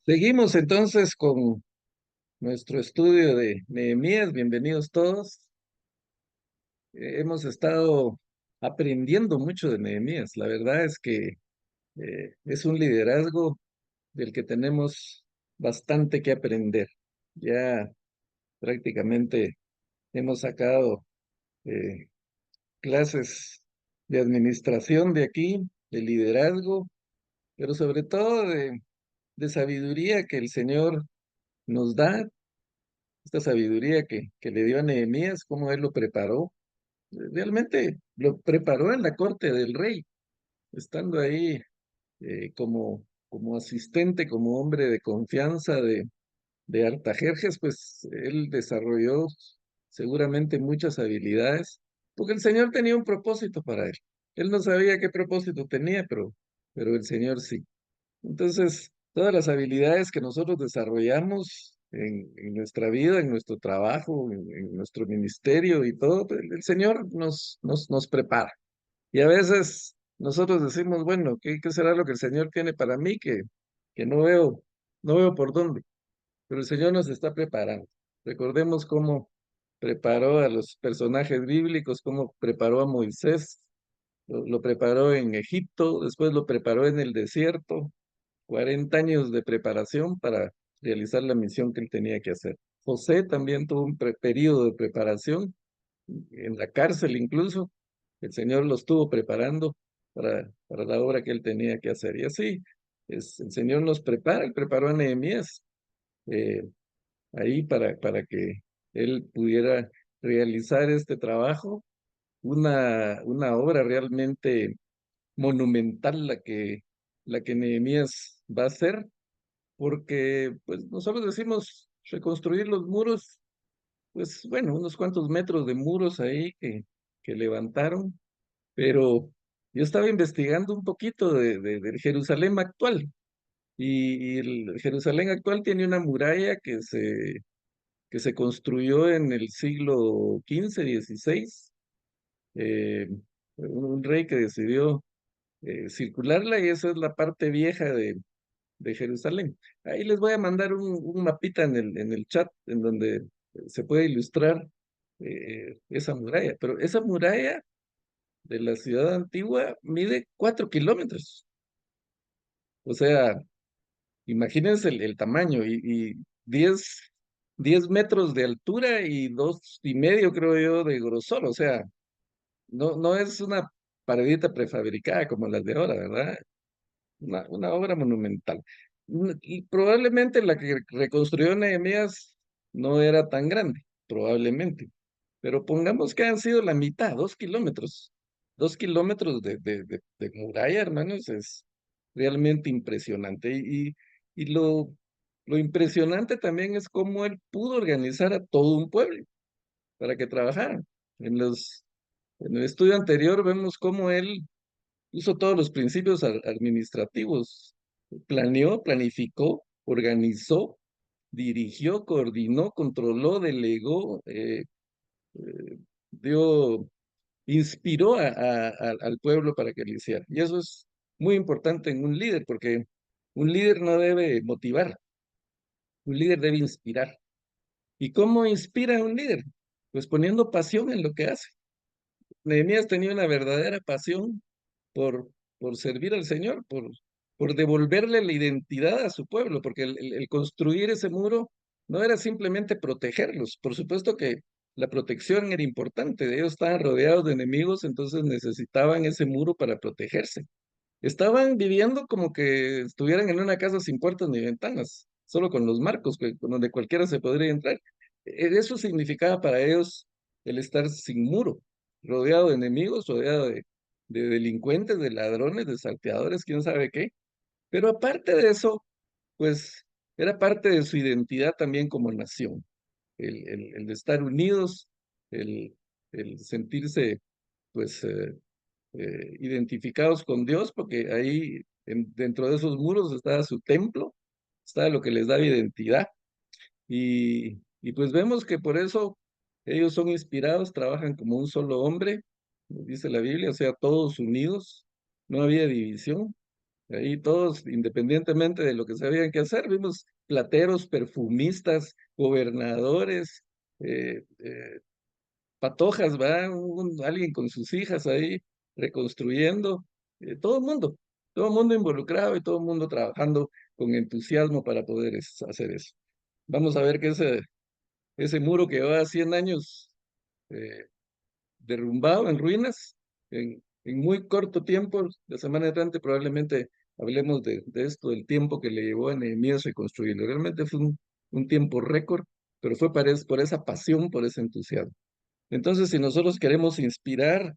Seguimos entonces con nuestro estudio de Nehemías. Bienvenidos todos. Hemos estado aprendiendo mucho de Nehemías. La verdad es que es un liderazgo del que tenemos bastante que aprender. Ya prácticamente hemos sacado eh, clases de administración de aquí, de liderazgo, pero sobre todo de sabiduría que el Señor nos da, esta sabiduría que le dio a Nehemías, cómo él lo preparó. Realmente lo preparó en la corte del rey, estando ahí como asistente, como hombre de confianza de Artajerjes, pues él desarrolló seguramente muchas habilidades, porque el Señor tenía un propósito para él. Él no sabía qué propósito tenía, pero el Señor sí. Entonces, todas las habilidades que nosotros desarrollamos en nuestra vida, en nuestro trabajo, en nuestro ministerio y todo, pues, el Señor nos prepara. Y a veces nosotros decimos, bueno, ¿qué será lo que el Señor tiene para mí que no veo por dónde? Pero el Señor nos está preparando. Recordemos cómo preparó a los personajes bíblicos, cómo preparó a Moisés, lo preparó en Egipto, después lo preparó en el desierto, 40 años de preparación para realizar la misión que él tenía que hacer. José también tuvo un periodo de preparación, en la cárcel incluso. El Señor lo estuvo preparando para la obra que él tenía que hacer. Y así, el Señor nos prepara, él preparó a Nehemías eh, ahí para que él pudiera realizar este trabajo, una obra realmente monumental la que Nehemías va a hacer, porque pues nosotros decimos reconstruir los muros, pues bueno, unos cuantos metros de muros ahí que levantaron, pero yo estaba investigando un poquito del Jerusalén actual, y el Jerusalén actual tiene una muralla que se construyó en el siglo XV-XVI, un rey que decidió circularla, y esa es la parte vieja de Jerusalén. Ahí les voy a mandar un mapita en el chat en donde se puede ilustrar esa muralla. Pero esa muralla de la ciudad antigua mide 4 kilómetros. O sea, imagínense el tamaño y 10 metros de altura y 2,5, creo yo, de grosor. O sea, no es una paredita prefabricada como las de ahora, ¿verdad? Una obra monumental. Y probablemente la que reconstruyó Nehemías no era tan grande, probablemente. Pero pongamos que han sido la mitad, 2 kilómetros. 2 kilómetros de muralla, hermanos, es realmente impresionante. Y lo impresionante también es cómo él pudo organizar a todo un pueblo para que trabajaran. En el estudio anterior vemos cómo él puso todos los principios administrativos, planeó, planificó, organizó, dirigió, coordinó, controló, delegó, eh, dio, inspiró al pueblo para que lo hiciera. Y eso es muy importante en un líder, porque un líder no debe motivar, un líder debe inspirar. ¿Y cómo inspira a un líder? Pues poniendo pasión en lo que hace. Nehemías tenía una verdadera pasión por, por servir al Señor, por devolverle la identidad a su pueblo, porque el construir ese muro no era simplemente protegerlos. Por supuesto que la protección era importante. Ellos estaban rodeados de enemigos, entonces necesitaban ese muro para protegerse. Estaban viviendo como que estuvieran en una casa sin puertas ni ventanas, solo con los marcos, con donde cualquiera se podría entrar. Eso significaba para ellos el estar sin muro, rodeado de enemigos, rodeado de delincuentes, de ladrones, de salteadores, quién sabe qué. Pero aparte de eso, pues era parte de su identidad también como nación, el de estar unidos, el, el sentirse, pues, identificados con Dios, porque ahí dentro de esos muros estaba su templo, estaba lo que les daba identidad. Y pues vemos que por eso ellos son inspirados, trabajan como un solo hombre, dice la Biblia, o sea, todos unidos, no había división. Ahí todos, independientemente de lo que sabían que hacer, vimos plateros, perfumistas, gobernadores, eh, eh, patojas, ¿va? Alguien con sus hijas ahí reconstruyendo, todo el mundo involucrado y todo el mundo trabajando con entusiasmo para poder hacer eso. Vamos a ver que ese muro que va 100 años eh, derrumbado en ruinas, en muy corto tiempo, la semana entrante probablemente hablemos de esto, del tiempo que le llevó a Nehemías reconstruirlo. Realmente fue un tiempo récord, pero fue por esa pasión, por ese entusiasmo. Entonces, si nosotros queremos inspirar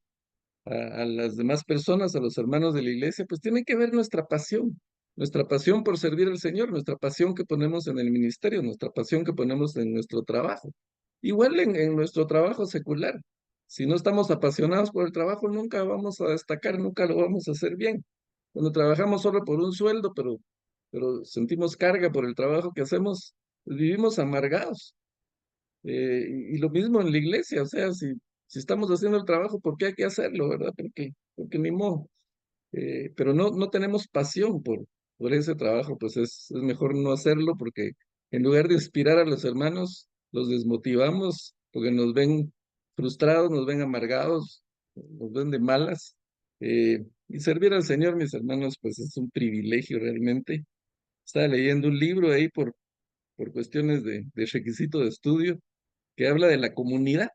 a las demás personas, a los hermanos de la iglesia, pues tiene que ver nuestra pasión por servir al Señor, nuestra pasión que ponemos en el ministerio, nuestra pasión que ponemos en nuestro trabajo. Igual en nuestro trabajo secular. Si no estamos apasionados por el trabajo, nunca vamos a destacar, nunca lo vamos a hacer bien. Cuando trabajamos solo por un sueldo, pero sentimos carga por el trabajo que hacemos, pues vivimos amargados. Y lo mismo en la iglesia, o sea, si estamos haciendo el trabajo, ¿por qué hay que hacerlo, verdad? Porque ni modo. Pero no tenemos pasión por ese trabajo, pues es mejor no hacerlo porque en lugar de inspirar a los hermanos, los desmotivamos porque nos ven frustrados, nos ven amargados, nos ven de malas. Y servir al Señor, mis hermanos, pues es un privilegio realmente. Estaba leyendo un libro ahí por cuestiones de requisito de estudio que habla de la comunidad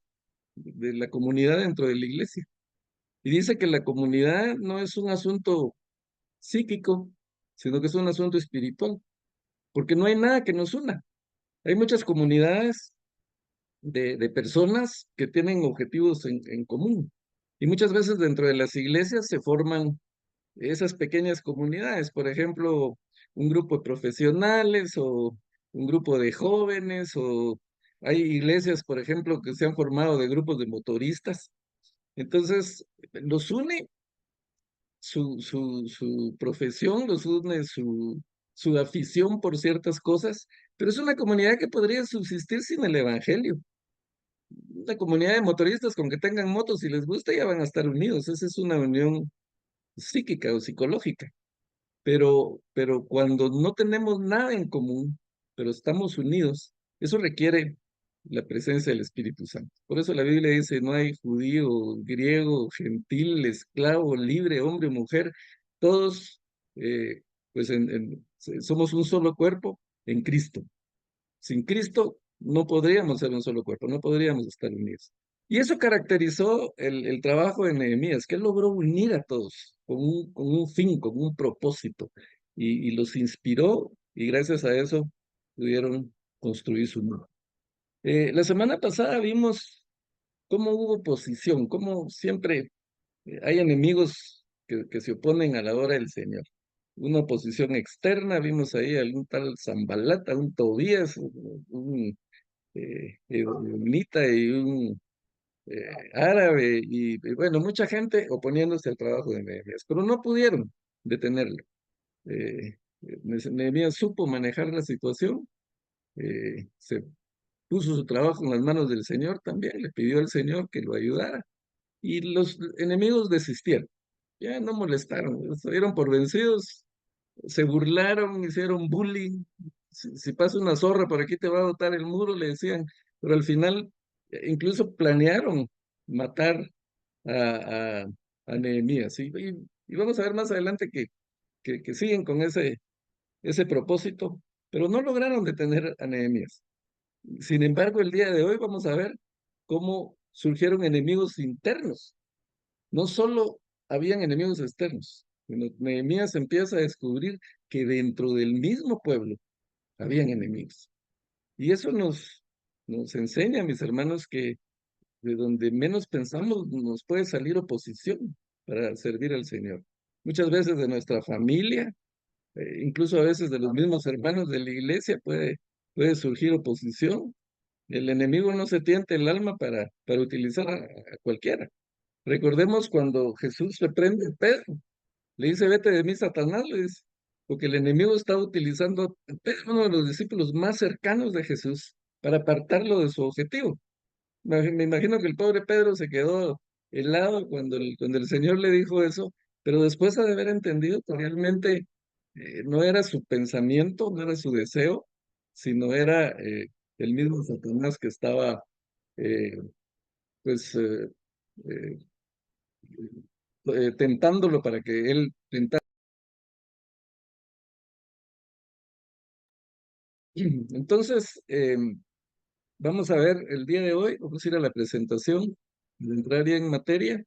dentro de la iglesia. Y dice que la comunidad no es un asunto psíquico, sino que es un asunto espiritual, porque no hay nada que nos una. Hay muchas comunidades de personas que tienen objetivos en común. Y muchas veces dentro de las iglesias se forman esas pequeñas comunidades, por ejemplo, un grupo de profesionales o un grupo de jóvenes o hay iglesias, por ejemplo, que se han formado de grupos de motoristas. Entonces, los une su profesión, los une su afición por ciertas cosas, pero es una comunidad que podría subsistir sin el evangelio. Una comunidad de motoristas con que tengan motos si les gusta ya van a estar unidos. Esa es una unión psíquica o psicológica. Pero cuando no tenemos nada en común, pero estamos unidos, eso requiere la presencia del Espíritu Santo. Por eso la Biblia dice, no hay judío, griego, gentil, esclavo, libre, hombre, mujer, todos eh, pues somos un solo cuerpo en Cristo. Sin Cristo no podríamos ser un solo cuerpo, no podríamos estar unidos. Y eso caracterizó el trabajo de Nehemías, que él logró unir a todos con un fin, con un propósito, y los inspiró, y gracias a eso pudieron construir su muro. La semana pasada vimos cómo hubo oposición, cómo siempre hay enemigos que se oponen a la obra del Señor. Una oposición externa, vimos ahí a un tal Zambalat, a un Tobías, un edomita y un árabe, y bueno, mucha gente oponiéndose al trabajo de Nehemías, pero no pudieron detenerlo. Nehemías supo manejar la situación, se puso su trabajo en las manos del Señor también, le pidió al Señor que lo ayudara, y los enemigos desistieron, ya no molestaron, se dieron por vencidos, se burlaron, hicieron bullying. Si pasa una zorra por aquí te va a botar el muro, le decían, pero al final incluso planearon matar a, a, a Nehemías. Y vamos a ver más adelante que siguen con ese propósito, pero no lograron detener a Nehemías. Sin embargo, el día de hoy vamos a ver cómo surgieron enemigos internos. No solo habían enemigos externos, sino Nehemías empieza a descubrir que dentro del mismo pueblo habían enemigos. Y eso nos enseña, mis hermanos, que de donde menos pensamos nos puede salir oposición para servir al Señor. Muchas veces de nuestra familia, incluso a veces de los mismos hermanos de la iglesia puede surgir oposición. El enemigo no se tienta el alma para utilizar a cualquiera. Recordemos cuando Jesús reprende a Pedro, le dice, vete de mí, Satanás, le dice, porque el enemigo estaba utilizando a Pedro, uno de los discípulos más cercanos de Jesús, para apartarlo de su objetivo. Me imagino que el pobre Pedro se quedó helado cuando el Señor le dijo eso, pero después ha de haber entendido que realmente no era su pensamiento, no era su deseo, sino era el mismo Satanás que estaba, eh, pues, eh, tentándolo para que él tentara. Entonces, vamos a ver el día de hoy, vamos a ir a la presentación, entrar ya en materia.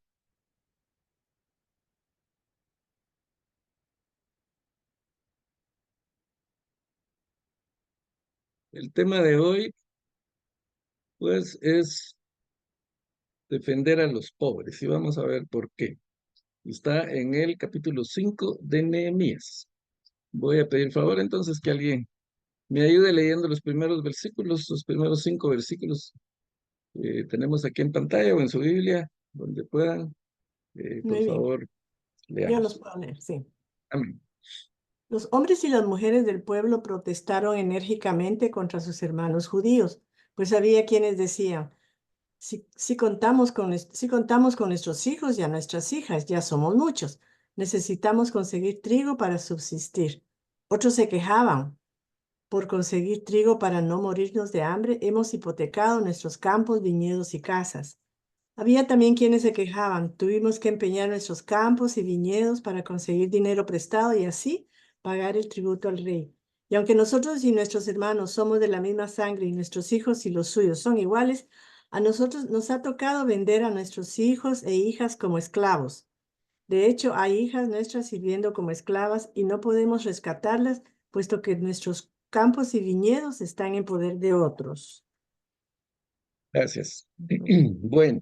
El tema de hoy, pues, es defender a los pobres y vamos a ver por qué. Está en el capítulo 5 de Nehemías. Voy a pedir favor entonces que alguien me ayude leyendo los primeros versículos, los primeros 5 versículos. Tenemos aquí en pantalla o en su Biblia, donde puedan. Por Muy bien, favor, yo los leamos. puedo leer, sí. Amén. Los hombres y las mujeres del pueblo protestaron enérgicamente contra sus hermanos judíos, pues había quienes decían, si contamos con nuestros hijos y a nuestras hijas, ya somos muchos. Necesitamos conseguir trigo para subsistir. Otros se quejaban, por conseguir trigo para no morirnos de hambre, hemos hipotecado nuestros campos, viñedos y casas. Había también quienes se quejaban, tuvimos que empeñar nuestros campos y viñedos para conseguir dinero prestado y así pagar el tributo al rey. Y aunque nosotros y nuestros hermanos somos de la misma sangre y nuestros hijos y los suyos son iguales, a nosotros nos ha tocado vender a nuestros hijos e hijas como esclavos. De hecho, hay hijas nuestras sirviendo como esclavas y no podemos rescatarlas, puesto que nuestros campos y viñedos están en poder de otros. Gracias. Ujú. Bueno,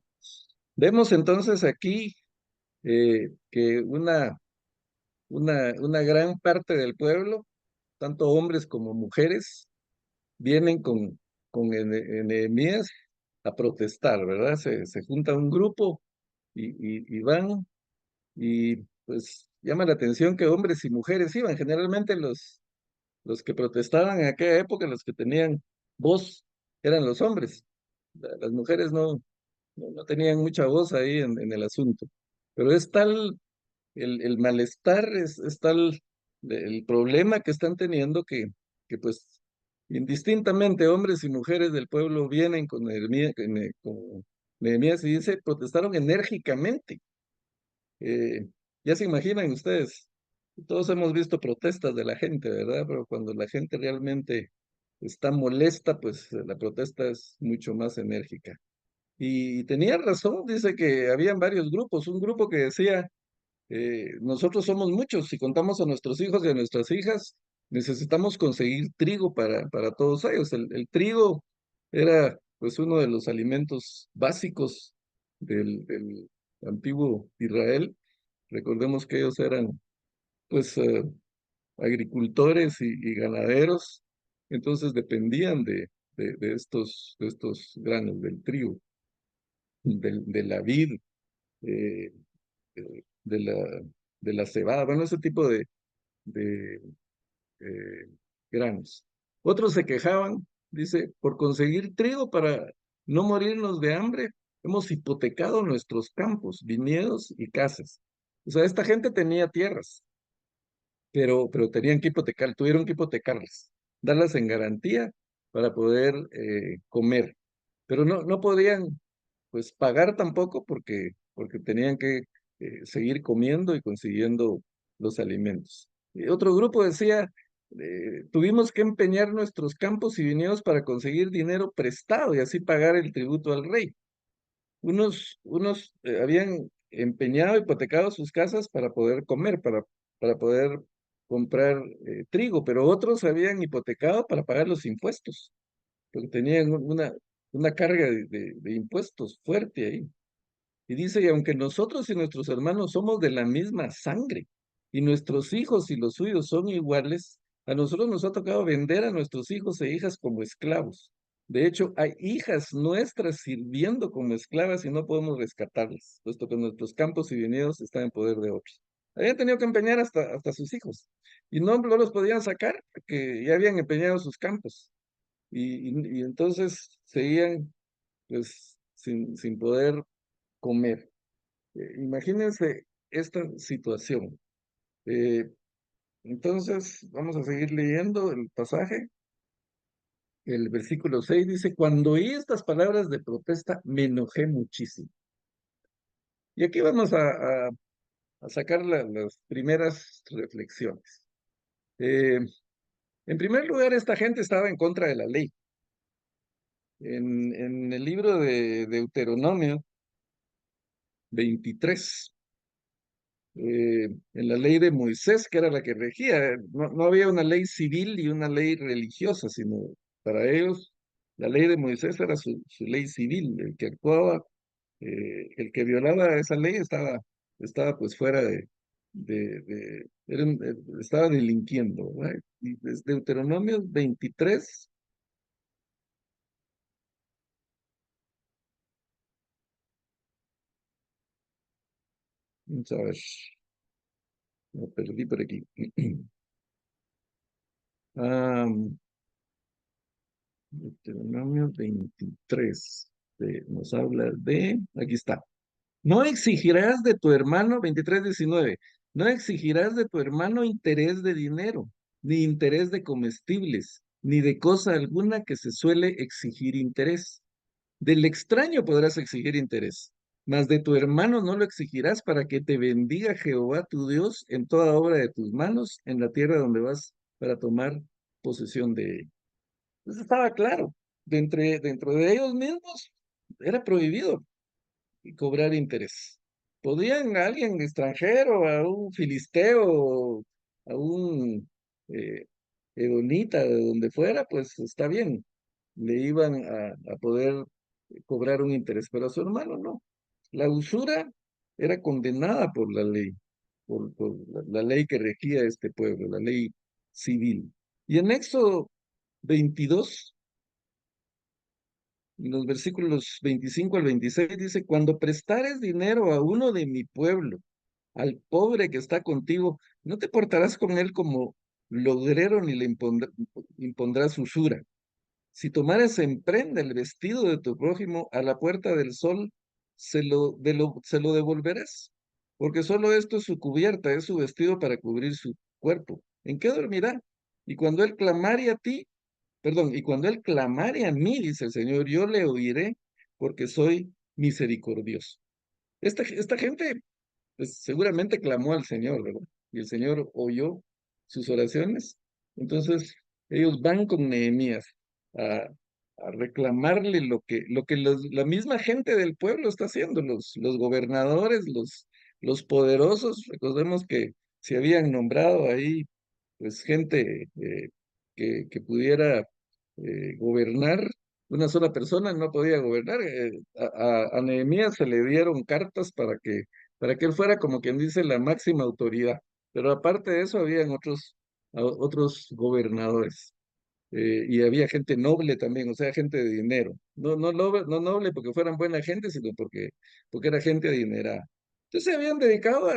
vemos entonces aquí que una gran parte del pueblo, tanto hombres como mujeres, vienen con Nehemías a protestar, ¿verdad? Se junta un grupo y van, y pues llama la atención que hombres y mujeres iban. Generalmente los que protestaban en aquella época, los que tenían voz, eran los hombres. Las mujeres no tenían mucha voz ahí en el asunto. Pero es tal el malestar, es tal el problema que están teniendo que pues indistintamente hombres y mujeres del pueblo vienen con Nehemías y dice, protestaron enérgicamente. Eh, ya se imaginan ustedes, todos hemos visto protestas de la gente, ¿verdad? Pero cuando la gente realmente está molesta, pues la protesta es mucho más enérgica. Y tenía razón, dice que habían varios grupos, un grupo que decía, nosotros somos muchos, si contamos a nuestros hijos y a nuestras hijas, necesitamos conseguir trigo para todos ellos. El trigo era pues uno de los alimentos básicos del antiguo Israel. Recordemos que ellos eran pues agricultores y ganaderos, entonces dependían de estos granos, del trigo, de la vid, eh, de de la cebada, bueno, ese tipo de eh, granos. Otros se quejaban, dice, por conseguir trigo para no morirnos de hambre, hemos hipotecado nuestros campos, viñedos y casas. O sea, esta gente tenía tierras, pero tenían que hipotecar, tuvieron que hipotecarlas, darlas en garantía para poder comer. Pero no podían pues pagar tampoco porque tenían que seguir comiendo y consiguiendo los alimentos. Y otro grupo decía, tuvimos que empeñar nuestros campos y viñedos para conseguir dinero prestado y así pagar el tributo al rey. Unos habían empeñado, hipotecado sus casas para poder comer, para poder comprar trigo, pero otros habían hipotecado para pagar los impuestos, porque tenían una carga de impuestos fuerte ahí. Y dice, y aunque nosotros y nuestros hermanos somos de la misma sangre, y nuestros hijos y los suyos son iguales, a nosotros nos ha tocado vender a nuestros hijos e hijas como esclavos. De hecho, hay hijas nuestras sirviendo como esclavas y no podemos rescatarlas, puesto que nuestros campos y viñedos están en poder de otros. Habían tenido que empeñar hasta sus hijos, y no los podían sacar, porque ya habían empeñado sus campos. Y entonces seguían, pues, sin poder comer. Imagínense esta situación. Eh, entonces, vamos a seguir leyendo el pasaje. El versículo 6 dice, cuando oí estas palabras de protesta, me enojé muchísimo. Y aquí vamos a sacar las primeras reflexiones. En primer lugar, esta gente estaba en contra de la ley. En el libro de Deuteronomio 23, en la ley de Moisés, que era la que regía, no había una ley civil y una ley religiosa, sino para ellos la ley de Moisés era su ley civil. El que actuaba, el que violaba esa ley estaba pues fuera estaba delinquiendo, ¿verdad? Y desde Deuteronomio 23, vamos a ver, me perdí por aquí. Ah, Deuteronomio 23, nos habla aquí está. No exigirás de tu hermano, 23:19, no exigirás de tu hermano interés de dinero, ni interés de comestibles, ni de cosa alguna que se suele exigir interés. Del extraño podrás exigir interés, mas de tu hermano no lo exigirás para que te bendiga Jehová tu Dios en toda obra de tus manos, en la tierra donde vas para tomar posesión de ella. Eso estaba claro. Dentro de ellos mismos era prohibido cobrar interés. Podían a alguien extranjero, a un filisteo, a un eh, edonita, de donde fuera, pues está bien, le iban a poder cobrar un interés, pero a su hermano no. La usura era condenada por la ley, por la ley que regía este pueblo, la ley civil. Y en Éxodo 22, en los versículos 25 al 26 dice, cuando prestares dinero a uno de mi pueblo, al pobre que está contigo, no te portarás con él como logrero ni le impondrás usura. Si tomares en prenda el vestido de tu prójimo a la puerta del sol, se lo devolverás, porque solo esto es su cubierta, es su vestido para cubrir su cuerpo. ¿En qué dormirá? Y cuando él clamare a ti, perdón, y cuando él clamare a mí, dice el Señor, yo le oiré, porque soy misericordioso. Esta gente pues seguramente clamó al Señor, ¿verdad? Y el Señor oyó sus oraciones. Entonces, ellos van con Nehemías a, a reclamarle lo que la misma gente del pueblo está haciendo, los gobernadores, los poderosos. Recordemos que se habían nombrado ahí, pues, gente que pudiera gobernar. Una sola persona no podía gobernar. A Nehemías se le dieron cartas para que él fuera como quien dice la máxima autoridad. Pero aparte de eso, habían otros gobernadores. Y había gente noble también, o sea, gente de dinero. No noble porque fueran buena gente, sino porque era gente adinerada. Entonces se habían dedicado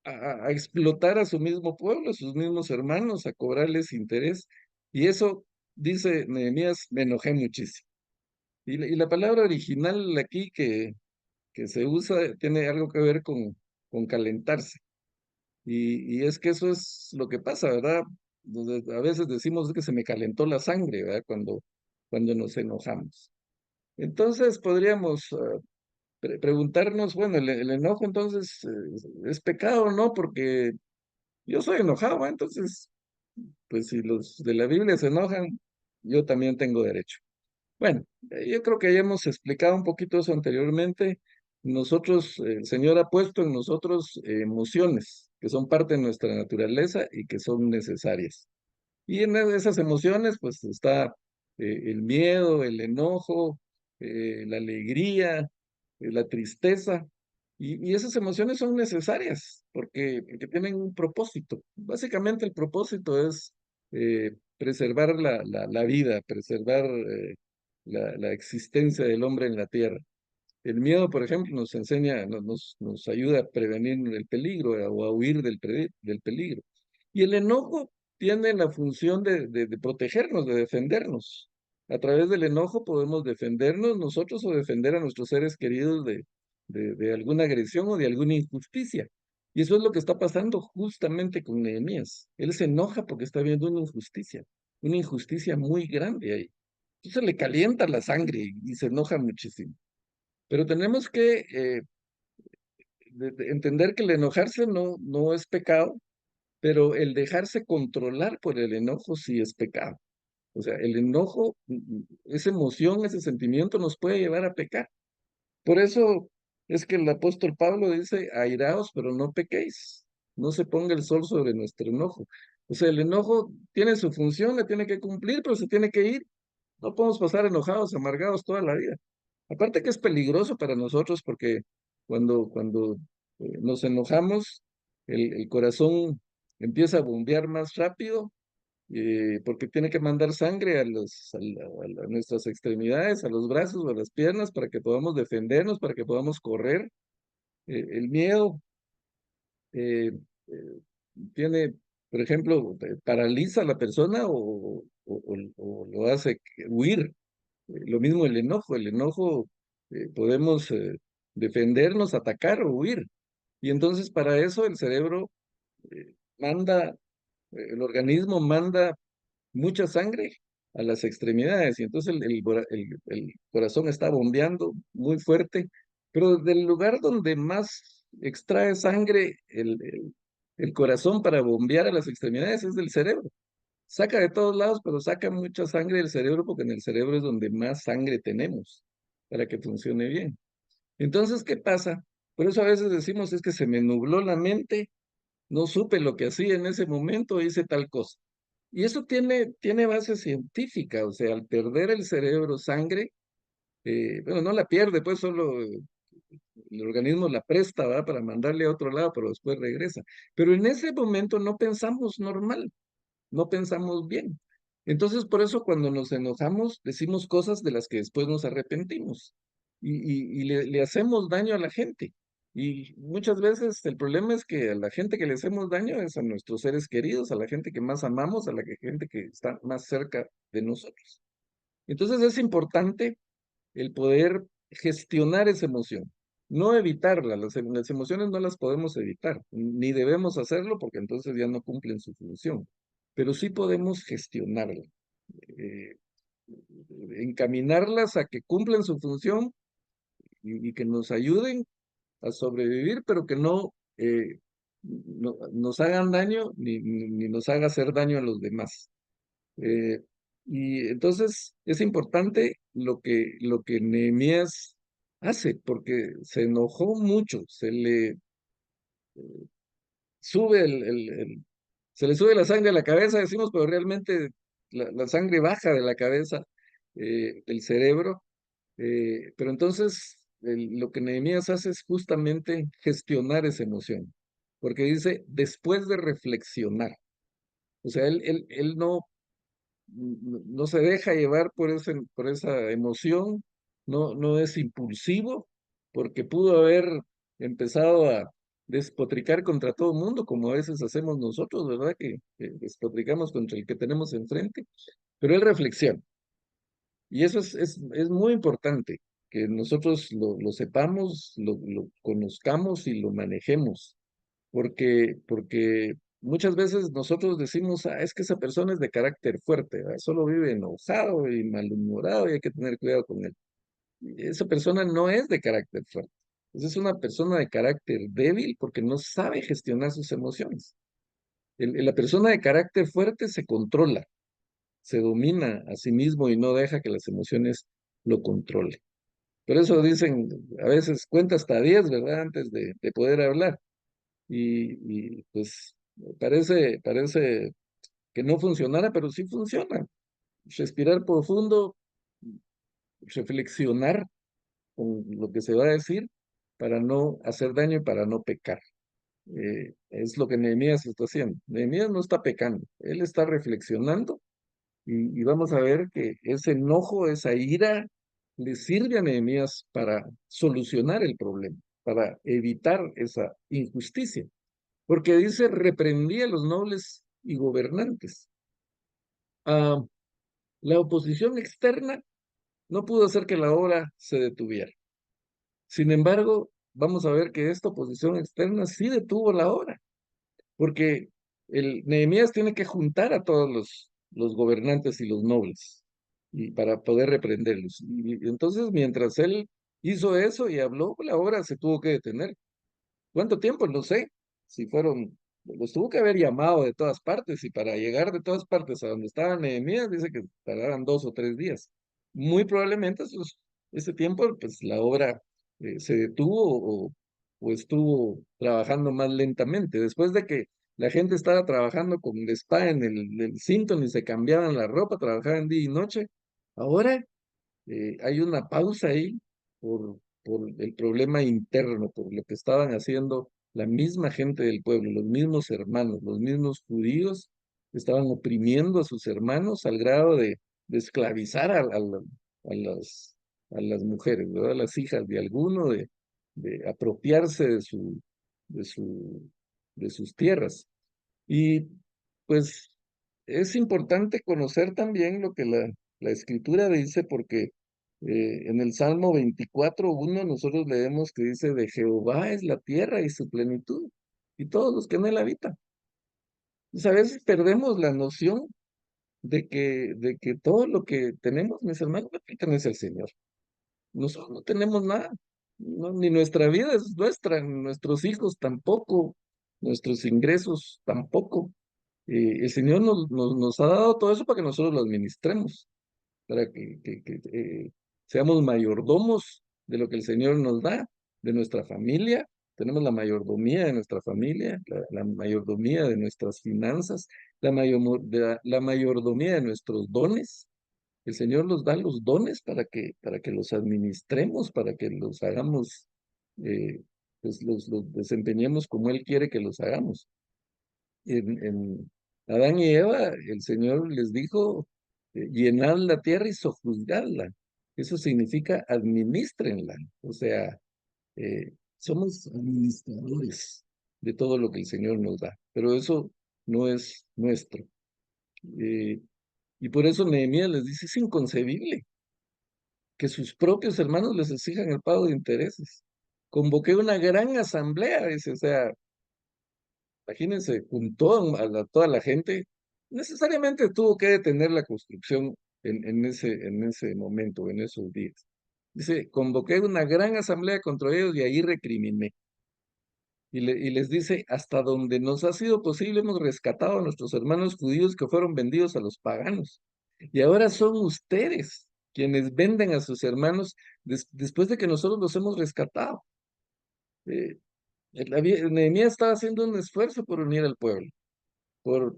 a explotar a su mismo pueblo, a sus mismos hermanos, a cobrarles interés. Y eso, dice Nehemías, me enojé muchísimo. Y la palabra original aquí que se usa tiene algo que ver con calentarse. Y es que eso es lo que pasa, ¿verdad? A veces decimos que se me calentó la sangre, ¿verdad? Cuando nos enojamos. Entonces podríamos preguntarnos, bueno, el enojo entonces es pecado, o ¿no? Porque yo soy enojado, ¿verdad? Entonces, pues si los de la Biblia se enojan, yo también tengo derecho. Bueno, yo creo que ya hemos explicado un poquito eso anteriormente. Nosotros, el Señor ha puesto en nosotros emociones que son parte de nuestra naturaleza y que son necesarias. Y en esas emociones, pues está el miedo, el enojo, la alegría, la tristeza. Y esas emociones son necesarias porque tienen un propósito. Básicamente el propósito es preservar la vida, preservar la existencia del hombre en la tierra. El miedo, por ejemplo, nos enseña, nos ayuda a prevenir el peligro o a huir del peligro. Y el enojo tiene la función de protegernos, de defendernos. A través del enojo podemos defendernos nosotros o defender a nuestros seres queridos de alguna agresión o de alguna injusticia. Y eso es lo que está pasando justamente con Nehemías. Él se enoja porque está viendo una injusticia muy grande ahí. Entonces le calienta la sangre y se enoja muchísimo. Pero tenemos que de entender que el enojarse no es pecado, pero el dejarse controlar por el enojo sí es pecado. O sea, el enojo, esa emoción, ese sentimiento nos puede llevar a pecar. Por eso es que el apóstol Pablo dice, airaos, pero no pequéis. No se ponga el sol sobre nuestro enojo. O sea, el enojo tiene su función, la tiene que cumplir, pero se tiene que ir. No podemos pasar enojados, amargados toda la vida. Aparte que es peligroso para nosotros porque cuando nos enojamos, el corazón empieza a bombear más rápido porque tiene que mandar sangre a nuestras extremidades, a los brazos o a las piernas para que podamos defendernos, para que podamos correr. El miedo eh, eh, tiene, por ejemplo, paraliza a la persona o lo hace huir. Lo mismo el enojo podemos defendernos, atacar o huir. Y entonces para eso el cerebro manda, el organismo manda mucha sangre a las extremidades y entonces el corazón está bombeando muy fuerte, pero del lugar donde más extrae sangre el corazón para bombear a las extremidades es del cerebro. Saca de todos lados, pero saca mucha sangre del cerebro porque en el cerebro es donde más sangre tenemos para que funcione bien. Entonces, ¿qué pasa? Por eso a veces decimos es que se me nubló la mente, no supe lo que hacía en ese momento, hice tal cosa. Y eso tiene base científica, o sea, al perder el cerebro sangre, bueno, no la pierde, pues solo el organismo la presta, ¿va? Para mandarle a otro lado, pero después regresa. Pero en ese momento no pensamos normal, no pensamos bien. Entonces, por eso cuando nos enojamos, decimos cosas de las que después nos arrepentimos y le hacemos daño a la gente. Y muchas veces el problema es que a la gente que le hacemos daño es a nuestros seres queridos, a la gente que más amamos, a la gente que está más cerca de nosotros. Entonces es importante el poder gestionar esa emoción, no evitarla. Las emociones no las podemos evitar, ni debemos hacerlo porque entonces ya no cumplen su función, pero sí podemos gestionarla, eh, encaminarlas a que cumplan su función y que nos ayuden a sobrevivir, pero que no nos hagan daño ni nos haga hacer daño a los demás. Eh, y entonces es importante lo que Nehemías hace, porque se enojó mucho, sube se le sube la sangre a la cabeza, decimos, pero realmente la sangre baja de la cabeza, del cerebro. Pero entonces lo que Nehemías hace es justamente gestionar esa emoción, porque dice, después de reflexionar, o sea, él no se deja llevar por esa emoción, no es impulsivo, porque pudo haber empezado a despotricar contra todo el mundo, como a veces hacemos nosotros, ¿verdad? Que despotricamos contra el que tenemos enfrente, pero él reflexiona. Y eso es muy importante, que nosotros lo sepamos, lo conozcamos y lo manejemos porque muchas veces nosotros decimos, es que esa persona es de carácter fuerte, ¿verdad? Solo vive enojado y malhumorado y hay que tener cuidado con él. Y esa persona no es de carácter fuerte. Esa es una persona de carácter débil porque no sabe gestionar sus emociones. La persona de carácter fuerte se controla, se domina a sí mismo y no deja que las emociones lo controlen. Por eso dicen, a veces cuenta hasta 10, ¿verdad? Antes de poder hablar. Pues parece que no funcionara, pero sí funciona. Respirar profundo, reflexionar con lo que se va a decir para no hacer daño y para no pecar. Es lo que Nehemías está haciendo. Nehemías no está pecando, él está reflexionando y vamos a ver que ese enojo, esa ira, le sirve a Nehemías para solucionar el problema, para evitar esa injusticia. Porque dice, reprendía a los nobles y gobernantes. Ah, la oposición externa no pudo hacer que la obra se detuviera. Sin embargo, vamos a ver que esta oposición externa sí detuvo la obra, porque el Nehemías tiene que juntar a todos los gobernantes y los nobles y para poder reprenderlos. Y entonces, mientras él hizo eso y habló, la obra se tuvo que detener. ¿Cuánto tiempo? No sé. Si fueron, los tuvo que haber llamado de todas partes y para llegar de todas partes a donde estaba Nehemías, dice que tardaran 2 o 3 días. Muy probablemente ese tiempo, pues la obra se detuvo o estuvo trabajando más lentamente. Después de que la gente estaba trabajando con la espada en el cinto, y se cambiaban la ropa, trabajaban día y noche. Ahora hay una pausa ahí por el problema interno, por lo que estaban haciendo la misma gente del pueblo, los mismos hermanos, los mismos judíos, estaban oprimiendo a sus hermanos al grado de esclavizar a las, a las mujeres, ¿verdad? Las hijas de alguno, de apropiarse de su, de sus tierras. Y pues es importante conocer también lo que la escritura dice, porque en el Salmo 24:1 nosotros leemos que dice: de Jehová es la tierra y su plenitud, y todos los que en él habitan. Pues a veces perdemos la noción de que todo lo que tenemos, mis hermanos, le pertenece al Señor. Nosotros no tenemos nada, ni nuestra vida es nuestra, ni nuestros hijos tampoco, nuestros ingresos tampoco. El Señor nos ha dado todo eso para que nosotros lo administremos, para que seamos mayordomos de lo que el Señor nos da, de nuestra familia. Tenemos la mayordomía de nuestra familia, la mayordomía de nuestras finanzas, la mayordomía de nuestros dones. El Señor nos da los dones para que los administremos, para que los hagamos, eh, pues los desempeñemos como Él quiere que los hagamos. En Adán y Eva, el Señor les dijo: llenad la tierra y sojuzgadla. Eso significa administrenla. O sea, somos administradores de todo lo que el Señor nos da, pero eso no es nuestro. Eh, y por eso Nehemías les dice: es inconcebible que sus propios hermanos les exijan el pago de intereses. Convoqué una gran asamblea, dice, o sea, imagínense, juntó toda la gente. Necesariamente tuvo que detener la construcción en ese momento, en esos días. Dice: convoqué una gran asamblea contra ellos y ahí recriminé. Y les dice: hasta donde nos ha sido posible hemos rescatado a nuestros hermanos judíos que fueron vendidos a los paganos. Y ahora son ustedes quienes venden a sus hermanos después de que nosotros los hemos rescatado. Eh, Nehemías estaba haciendo un esfuerzo por unir al pueblo, por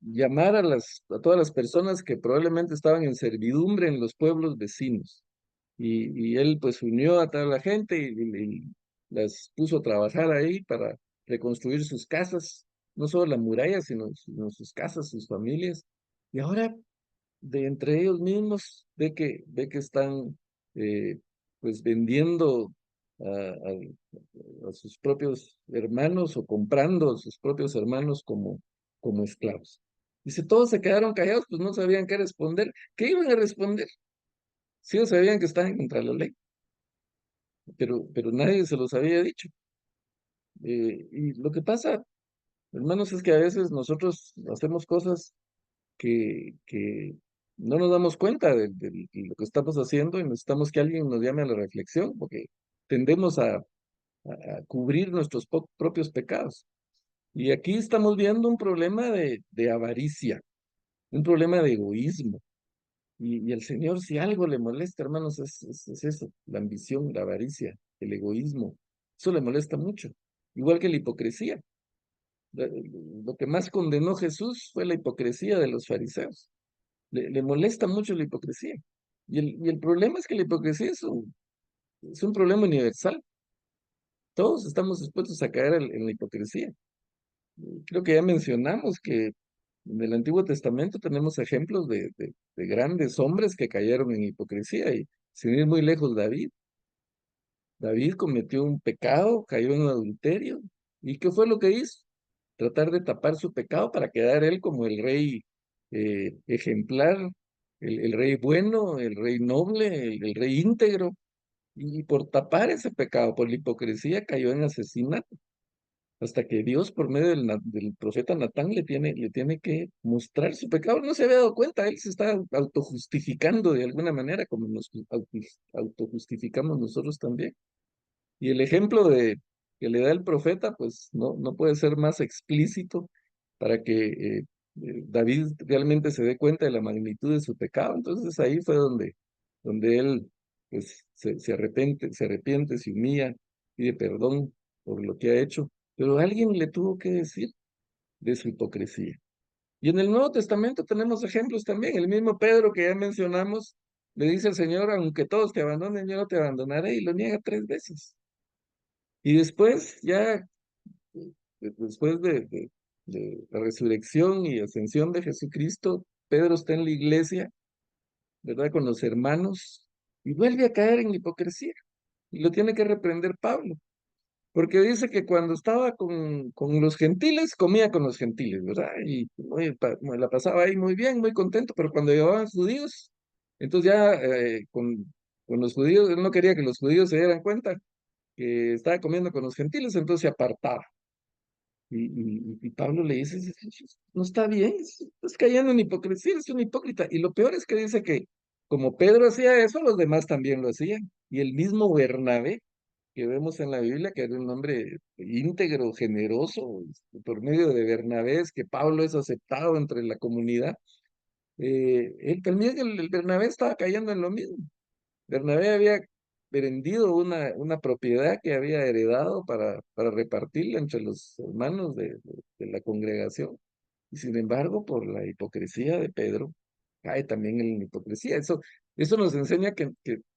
llamar a todas las personas que probablemente estaban en servidumbre en los pueblos vecinos. Y él pues unió a toda la gente y las puso a trabajar ahí para reconstruir sus casas, no solo la muralla, sino sus casas, sus familias. Y ahora de entre ellos mismos ve que están pues vendiendo a, a sus propios hermanos o comprando a sus propios hermanos como esclavos. Dice: todos se quedaron callados, pues no sabían qué responder. ¿Qué iban a responder? Sí, ellos sabían que estaban contra la ley, pero nadie se los había dicho. Y lo que pasa, hermanos, es que a veces nosotros hacemos cosas que no nos damos cuenta de lo que estamos haciendo y necesitamos que alguien nos llame a la reflexión, porque tendemos a cubrir nuestros propios pecados. Y aquí estamos viendo un problema de avaricia, un problema de egoísmo. Y el Señor, si algo le molesta, hermanos, es eso: la ambición, la avaricia, el egoísmo. Eso le molesta mucho, igual que la hipocresía. Lo que más condenó Jesús fue la hipocresía de los fariseos. Le molesta mucho la hipocresía. Y el problema es que la hipocresía es un problema universal. Todos estamos dispuestos a caer en la hipocresía. Creo que ya mencionamos que en el Antiguo Testamento tenemos ejemplos de grandes hombres que cayeron en hipocresía, y sin ir muy lejos, David. David cometió un pecado, cayó en adulterio. ¿Y qué fue lo que hizo? Tratar de tapar su pecado para quedar él como el rey ejemplar, el rey bueno, el rey noble, el rey íntegro. y por tapar ese pecado, por la hipocresía, cayó en asesinato. Hasta que Dios, por medio del profeta Natán, le tiene que mostrar su pecado. No se había dado cuenta, él se está autojustificando de alguna manera, como nos autojustificamos nosotros también. Y el ejemplo que le da el profeta, pues no puede ser más explícito para que David realmente se dé cuenta de la magnitud de su pecado. Entonces ahí fue donde él pues, se arrepiente, se humilla, pide perdón por lo que ha hecho. Pero alguien le tuvo que decir de su hipocresía. Y en el Nuevo Testamento tenemos ejemplos también. El mismo Pedro que ya mencionamos, le dice al Señor, aunque todos te abandonen, yo no te abandonaré, y lo niega 3 veces. Y después, ya después de la resurrección y ascensión de Jesucristo, Pedro está en la iglesia, ¿verdad? Con los hermanos, y vuelve a caer en la hipocresía. Y lo tiene que reprender Pablo, porque dice que cuando estaba con los gentiles, comía con los gentiles, ¿verdad? Y oye, me la pasaba ahí muy bien, muy contento, pero cuando llevaban judíos, entonces ya con los judíos, él no quería que los judíos se dieran cuenta que estaba comiendo con los gentiles, entonces se apartaba. Y Pablo le dice, no está bien, estás cayendo en hipocresía, es un hipócrita. Y lo peor es que dice que como Pedro hacía eso, los demás también lo hacían. Y el mismo Bernabé, que vemos en la Biblia, que era un hombre íntegro, generoso, por medio de Bernabé, es que Pablo es aceptado entre la comunidad. Él también, el Bernabé estaba cayendo en lo mismo. Bernabé había vendido una propiedad que había heredado para repartirla entre los hermanos de la congregación. Y sin embargo, por la hipocresía de Pedro, cae también en la hipocresía. Eso nos enseña que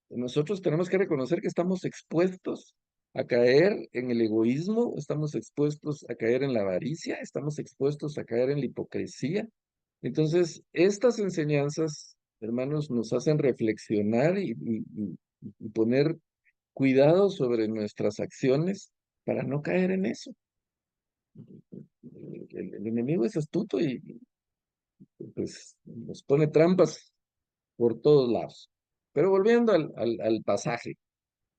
nosotros tenemos que reconocer que estamos expuestos a caer en el egoísmo, estamos expuestos a caer en la avaricia, estamos expuestos a caer en la hipocresía. Entonces, estas enseñanzas, hermanos, nos hacen reflexionar y poner cuidado sobre nuestras acciones para no caer en eso. El enemigo es astuto y pues nos pone trampas por todos lados. Pero volviendo al pasaje,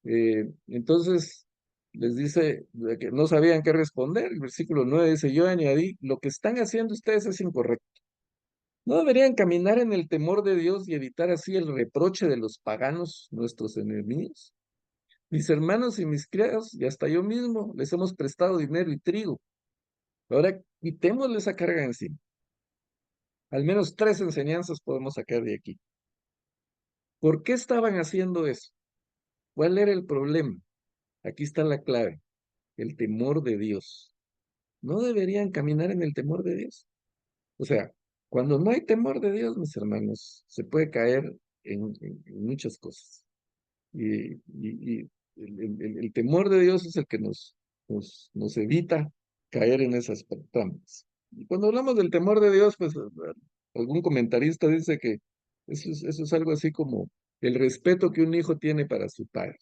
entonces les dice de que no sabían qué responder. El versículo 9 dice, yo añadí, lo que están haciendo ustedes es incorrecto. ¿No deberían caminar en el temor de Dios y evitar así el reproche de los paganos, nuestros enemigos? Mis hermanos y mis criados, y hasta yo mismo, les hemos prestado dinero y trigo. Ahora quitémosle esa carga encima. Al menos 3 enseñanzas podemos sacar de aquí. ¿Por qué estaban haciendo eso? ¿Cuál era el problema? Aquí está la clave, el temor de Dios. No deberían caminar en el temor de Dios. O sea, cuando no hay temor de Dios, mis hermanos, se puede caer en muchas cosas. Y el temor de Dios es el que nos evita caer en esas trampas. Y cuando hablamos del temor de Dios, pues algún comentarista dice que eso es algo así como el respeto que un hijo tiene para su padre.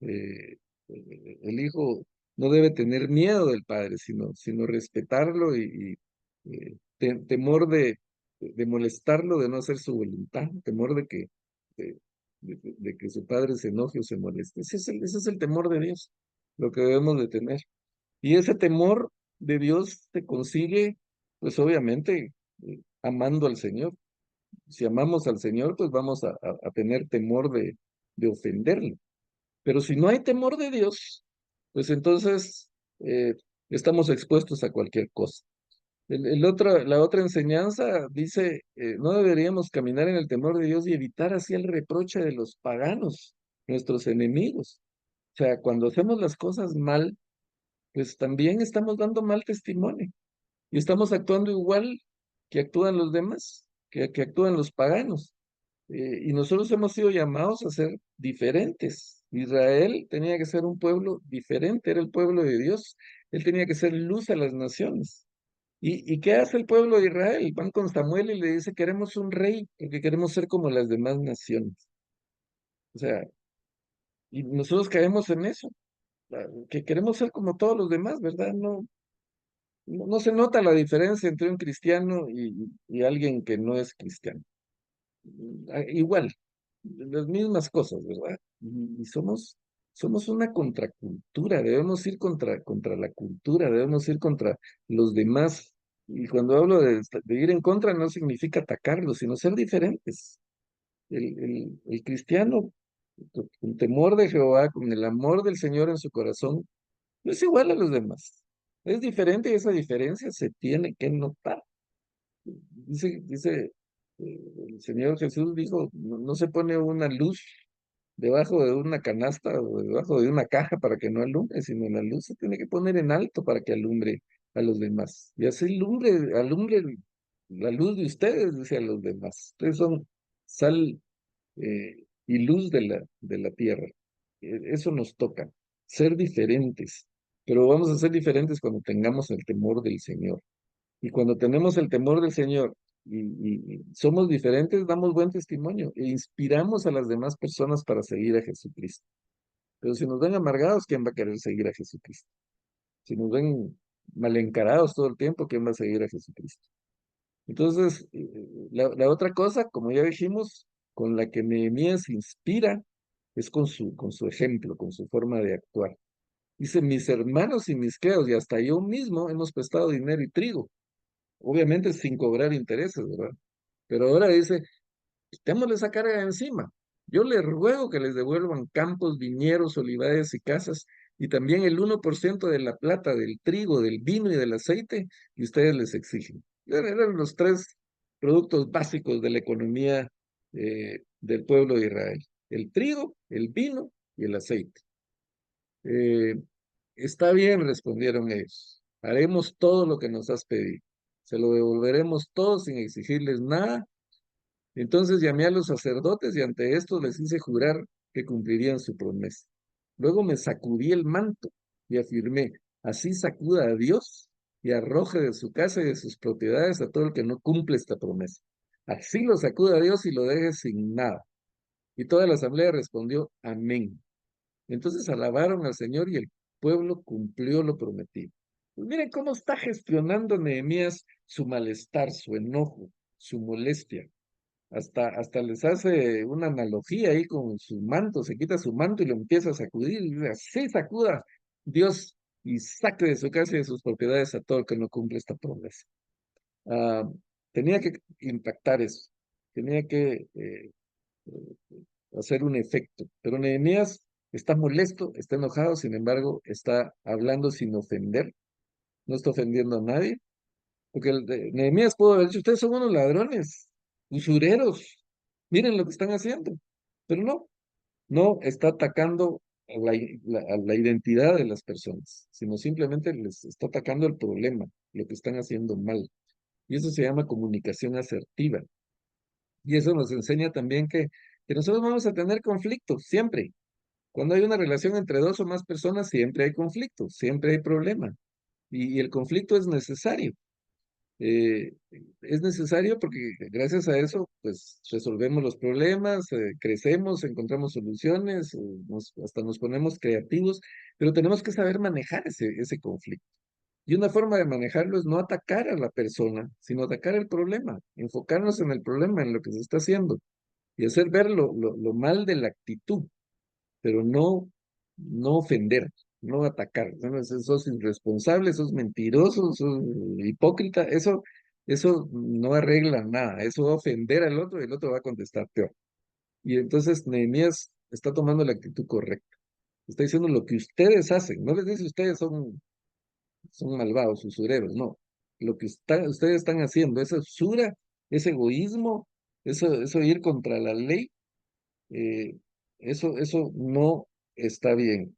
El hijo no debe tener miedo del padre, sino respetarlo temor de molestarlo, de no hacer su voluntad, temor de, de que su padre se enoje o se moleste. Ese es el temor de Dios, lo que debemos de tener. Y ese temor de Dios se consigue, pues obviamente, amando al Señor. Si amamos al Señor, pues vamos a tener temor de ofenderlo. Pero si no hay temor de Dios, pues entonces eh, estamos expuestos a cualquier cosa. La otra enseñanza dice, no deberíamos caminar en el temor de Dios y evitar así el reproche de los paganos, nuestros enemigos. O sea, cuando hacemos las cosas mal, pues también estamos dando mal testimonio y estamos actuando igual que actúan los demás, que actúan los paganos. Y nosotros hemos sido llamados a ser diferentes. Israel tenía que ser un pueblo diferente, era el pueblo de Dios. Él tenía que ser luz a las naciones. ¿Y qué hace el pueblo de Israel? Van con Samuel y le dice, queremos un rey, porque queremos ser como las demás naciones. O sea, y nosotros caemos en eso, que queremos ser como todos los demás, ¿verdad? No se nota la diferencia entre un cristiano y alguien que no es cristiano. Igual. las mismas cosas, ¿verdad? Y somos una contracultura, debemos ir contra la cultura, debemos ir contra los demás. Y cuando hablo de ir en contra, no significa atacarlos, sino ser diferentes. El cristiano, con temor de Jehová, con el amor del Señor en su corazón, no es igual a los demás. Es diferente y esa diferencia se tiene que notar. Dice, el Señor Jesús dijo, no, no se pone una luz debajo de una canasta o debajo de una caja para que no alumbre, sino la luz se tiene que poner en alto para que alumbre a los demás. Y así alumbre la luz de ustedes, dice a los demás. Ustedes son sal y luz de la tierra. Eso nos toca, ser diferentes. Pero vamos a ser diferentes cuando tengamos el temor del Señor. Y cuando tenemos el temor del Señor y somos diferentes, damos buen testimonio e inspiramos a las demás personas para seguir a Jesucristo. Pero si nos ven amargados, ¿quién va a querer seguir a Jesucristo? Si nos ven mal encarados todo el tiempo, ¿quién va a seguir a Jesucristo? Entonces, la otra cosa, como ya dijimos, con la que Nehemías se inspira, es con su ejemplo, con su forma de actuar. Dice, mis hermanos y mis criados, y hasta yo mismo hemos prestado dinero y trigo, obviamente sin cobrar intereses, ¿verdad? Pero ahora dice, quitémosle esa carga de encima. Yo les ruego que les devuelvan campos, viñeros, olivares y casas, y también el 1% de la plata, del trigo, del vino y del aceite que ustedes les exigen. Eran los tres productos básicos de la economía del pueblo de Israel. El trigo, el vino y el aceite. Eh, Está bien, respondieron ellos. Haremos todo lo que nos has pedido. Se lo devolveremos todo sin exigirles nada. Entonces llamé a los sacerdotes y ante estos les hice jurar que cumplirían su promesa. Luego me sacudí el manto y afirmé, así sacuda a Dios y arroje de su casa y de sus propiedades a todo el que no cumple esta promesa. Así lo sacuda a Dios y lo deje sin nada. Y toda la asamblea respondió, amén. Entonces alabaron al Señor y el pueblo cumplió lo prometido. Pues miren cómo está gestionando Nehemías su malestar, su enojo, su molestia. Hasta les hace una analogía ahí con su manto, se quita su manto y lo empieza a sacudir, y dice, así sacuda Dios y saque de su casa y de sus propiedades a todo el que no cumple esta promesa. Ah, tenía que impactar eso, tenía que hacer un efecto, pero Nehemías está molesto, está enojado, sin embargo, está hablando sin ofender, no está ofendiendo a nadie, porque Nehemías pudo haber dicho, ustedes son unos ladrones, usureros, miren lo que están haciendo. Pero no, no está atacando a la identidad de las personas, sino simplemente les está atacando el problema, lo que están haciendo mal. Y eso se llama comunicación asertiva. Y eso nos enseña también que nosotros vamos a tener conflictos, siempre. Cuando hay una relación entre dos o más personas, siempre hay conflicto, siempre hay problema. Y el conflicto es necesario. eh, es necesario porque gracias a eso, pues resolvemos los problemas, crecemos, encontramos soluciones, hasta nos ponemos creativos, pero tenemos que saber manejar ese conflicto. Y una forma de manejarlo es no atacar a la persona, sino atacar el problema, enfocarnos en el problema, en lo que se está haciendo, y hacer ver lo mal de la actitud, pero no ofender, no atacar. ¿No? Sos irresponsable, sos mentiroso, sos hipócrita, eso no arregla nada, eso va a ofender al otro y el otro va a contestar peor. Y entonces Nehemías está tomando la actitud correcta. Está diciendo lo que ustedes hacen, no les dice ustedes son malvados, usureros, no. Lo que ustedes están haciendo, esa usura, ese egoísmo, eso ir contra la ley, eh, eso no está bien.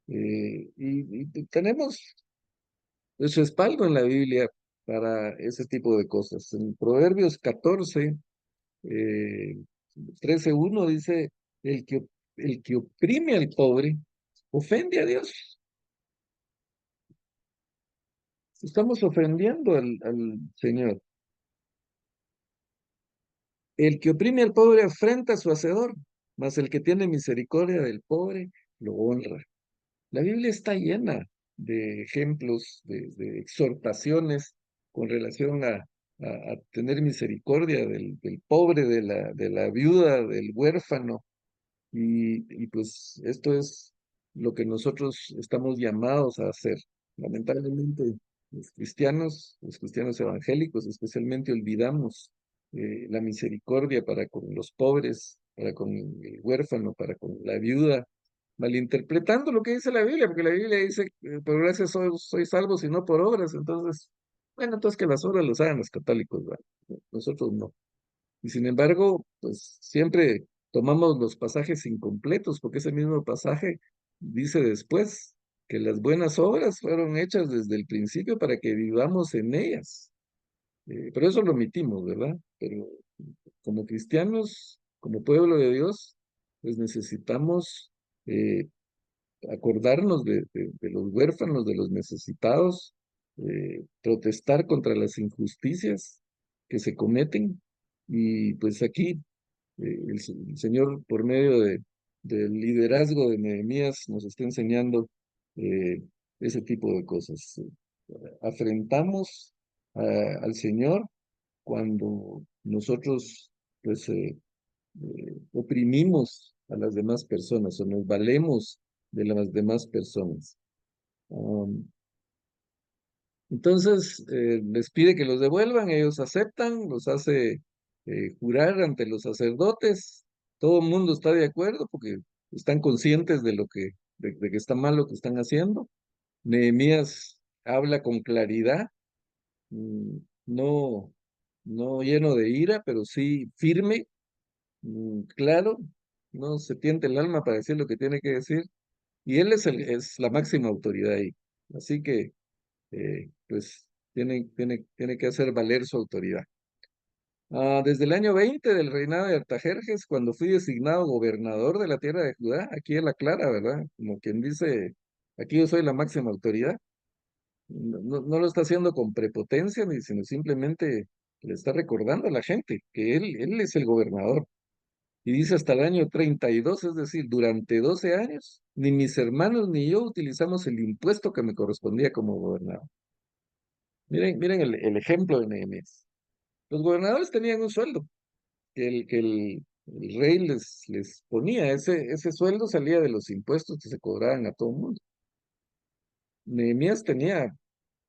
Y tenemos respaldo en la Biblia para ese tipo de cosas. En Proverbios 14, eh, 13:1 dice, el que, el que oprime al pobre ofende a Dios. Estamos ofendiendo al Señor. El que oprime al pobre afrenta a su hacedor, mas el que tiene misericordia del pobre lo honra. La Biblia está llena de ejemplos, de exhortaciones con relación a tener misericordia del pobre, de la viuda, del huérfano. Y pues esto es lo que nosotros estamos llamados a hacer. Lamentablemente, los cristianos evangélicos especialmente, olvidamos la misericordia para con los pobres, para con el huérfano, para con la viuda, malinterpretando lo que dice la Biblia, porque la Biblia dice, por gracia soy salvo, y no por obras. Entonces, bueno, entonces que las obras las hagan los católicos, ¿va? Nosotros no. Y sin embargo, pues siempre tomamos los pasajes incompletos, porque ese mismo pasaje dice después que las buenas obras fueron hechas desde el principio para que vivamos en ellas. Pero eso lo omitimos, ¿verdad? Pero como cristianos, como pueblo de Dios, pues necesitamos eh, acordarnos de los huérfanos, de los necesitados, protestar contra las injusticias que se cometen. Y pues aquí el Señor, por medio del liderazgo de Nehemías, nos está enseñando eh, ese tipo de cosas. Afrentamos al Señor cuando nosotros pues oprimimos a las demás personas o nos valemos de las demás personas. Um, entonces, les pide que los devuelvan, ellos aceptan, los hace jurar ante los sacerdotes, todo el mundo está de acuerdo porque están conscientes de de que está mal lo que están haciendo. Nehemías habla con claridad, mm, no, no lleno de ira, pero sí firme, claro, no se tiente el alma para decir lo que tiene que decir, y él es la máxima autoridad ahí. Así que pues tiene que hacer valer su autoridad. Desde el año 20 del reinado de Artajerjes, cuando fui designado gobernador de la tierra de Judá, aquí él aclara, ¿verdad? Como quien dice, aquí yo soy la máxima autoridad. No lo está haciendo con prepotencia, sino simplemente le está recordando a la gente que él es el gobernador. Y dice hasta el año 32, es decir, durante 12 años, ni mis hermanos ni yo utilizamos el impuesto que me correspondía como gobernador. Miren el ejemplo de Nehemías. Los gobernadores tenían un sueldo el rey les ponía. Ese sueldo salía de los impuestos que se cobraban a todo el mundo. Nehemías tenía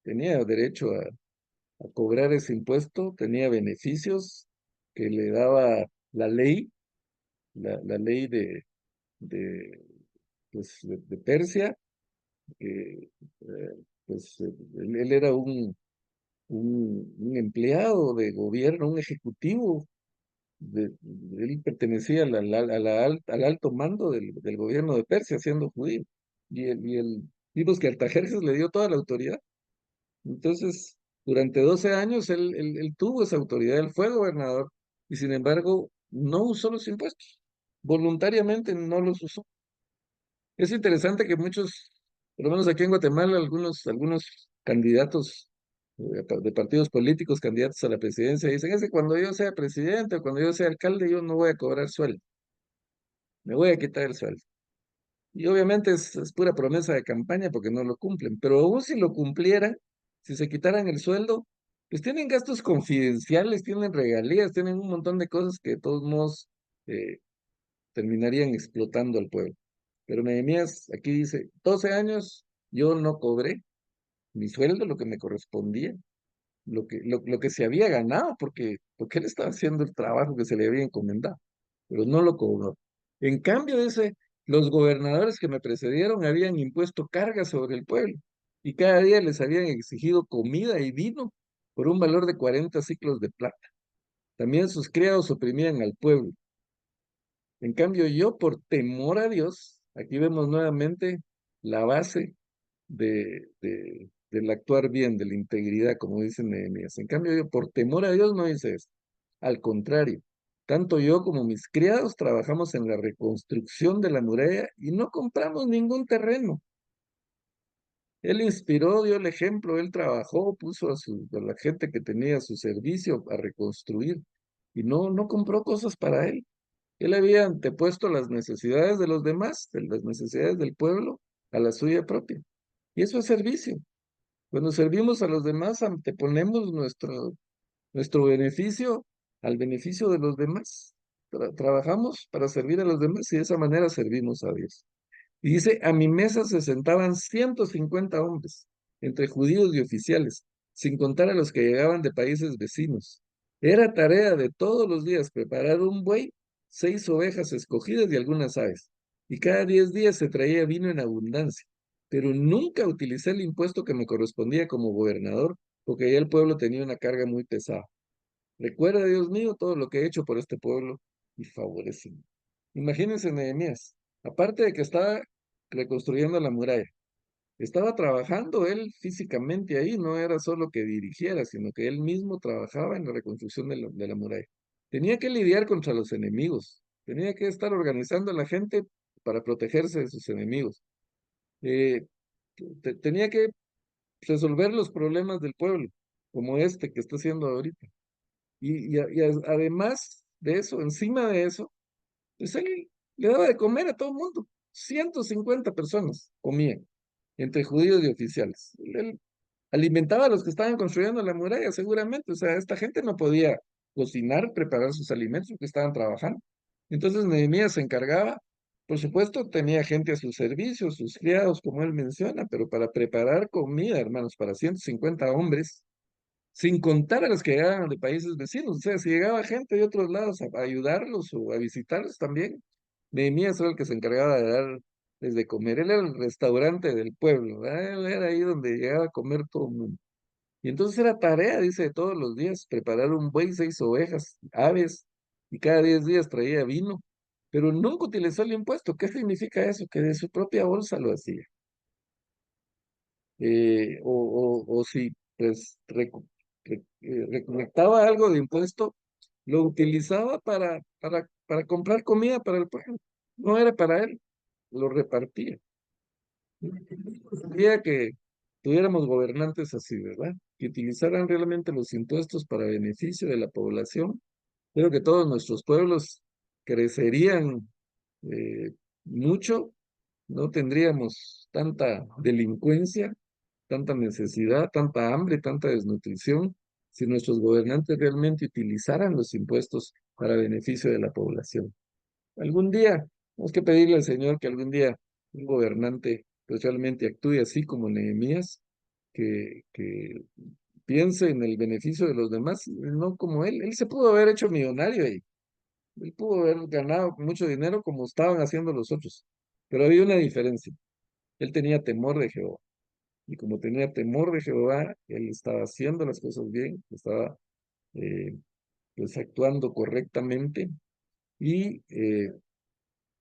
derecho a cobrar ese impuesto, tenía beneficios que le daba la ley, la ley de, de Persia, que pues él era un empleado de gobierno, un ejecutivo. Él pertenecía al alto mando del gobierno de Persia, siendo judío. Vimos que Artajerjes le dio toda la autoridad. Entonces, durante 12 años él tuvo esa autoridad, él fue gobernador, y sin embargo, no usó los impuestos. Voluntariamente no los usó. Es interesante que muchos, por lo menos aquí en Guatemala, algunos candidatos de partidos políticos, candidatos a la presidencia, dicen, es que cuando yo sea presidente o cuando yo sea alcalde, yo no voy a cobrar sueldo, me voy a quitar el sueldo. Y obviamente es pura promesa de campaña porque no lo cumplen, pero aún si lo cumplieran, si se quitaran el sueldo, pues tienen gastos confidenciales, tienen regalías, tienen un montón de cosas que de todos modos eh, terminarían explotando al pueblo. Pero Nehemías aquí dice, 12 años yo no cobré mi sueldo, lo que me correspondía, lo que se había ganado, porque él estaba haciendo el trabajo que se le había encomendado, pero no lo cobró. En cambio, los gobernadores que me precedieron habían impuesto cargas sobre el pueblo y cada día les habían exigido comida y vino por un valor de 40 ciclos de plata. También sus criados oprimían al pueblo. En cambio, yo, por temor a Dios, aquí vemos nuevamente la base del actuar bien, de la integridad, como dice Nehemías. En cambio, yo, por temor a Dios, no hice esto. Al contrario, tanto yo como mis criados trabajamos en la reconstrucción de la muralla y no compramos ningún terreno. Él inspiró, dio el ejemplo, él trabajó, puso a la gente que tenía a su servicio a reconstruir y no compró cosas para él. Él había antepuesto las necesidades de los demás, de las necesidades del pueblo, a la suya propia. Y eso es servicio. Cuando servimos a los demás, anteponemos nuestro beneficio al beneficio de los demás. Trabajamos para servir a los demás y de esa manera servimos a Dios. Y dice, a mi mesa se sentaban 150 hombres, entre judíos y oficiales, sin contar a los que llegaban de países vecinos. Era tarea de todos los días preparar un buey, 6 ovejas escogidas y algunas aves. Y cada 10 días se traía vino en abundancia. Pero nunca utilicé el impuesto que me correspondía como gobernador, porque ya el pueblo tenía una carga muy pesada. Recuerda, Dios mío, todo lo que he hecho por este pueblo y favoreceme. Imagínense Nehemías, aparte de que estaba reconstruyendo la muralla, estaba trabajando él físicamente ahí, no era solo que dirigiera, sino que él mismo trabajaba en la reconstrucción de la muralla. Tenía que lidiar contra los enemigos, tenía que estar organizando a la gente para protegerse de sus enemigos. Eh, Tenía que resolver los problemas del pueblo, como este que está haciendo ahorita. Además de eso, encima de eso, pues él le daba de comer a todo el mundo. 150 personas comían, entre judíos y oficiales. Él alimentaba a los que estaban construyendo la muralla, seguramente. O sea, esta gente no podía cocinar, preparar sus alimentos porque estaban trabajando. Entonces Nehemías se encargaba, por supuesto, tenía gente a su servicio, sus criados, como él menciona, pero para preparar comida, hermanos, para 150 hombres, sin contar a los que llegaban de países vecinos. O sea, si llegaba gente de otros lados a ayudarlos o a visitarlos también, Nehemías era el que se encargaba de dar desde comer. Él era el restaurante del pueblo, ¿verdad? Él era ahí donde llegaba a comer todo el mundo. Y entonces era tarea, dice, de todos los días, preparar un buey, 6 ovejas, aves, y cada 10 días traía vino, pero nunca utilizó el impuesto. ¿Qué significa eso? Que de su propia bolsa lo hacía. O si pues recolectaba algo de impuesto, lo utilizaba para comprar comida para el pueblo. No era para él, lo repartía. Quería que tuviéramos gobernantes así, ¿verdad? Que utilizaran realmente los impuestos para beneficio de la población. Creo que todos nuestros pueblos crecerían mucho, no tendríamos tanta delincuencia, tanta necesidad, tanta hambre, tanta desnutrición, si nuestros gobernantes realmente utilizaran los impuestos para beneficio de la población. Algún día, tenemos que pedirle al Señor que algún día un gobernante pues, realmente actúe así como Nehemías, que piense en el beneficio de los demás, no como él. Él se pudo haber hecho millonario ahí, él pudo haber ganado mucho dinero como estaban haciendo los otros, pero había una diferencia. Él tenía temor de Jehová. Y como tenía temor de Jehová, él estaba haciendo las cosas bien, estaba eh, pues actuando correctamente. Y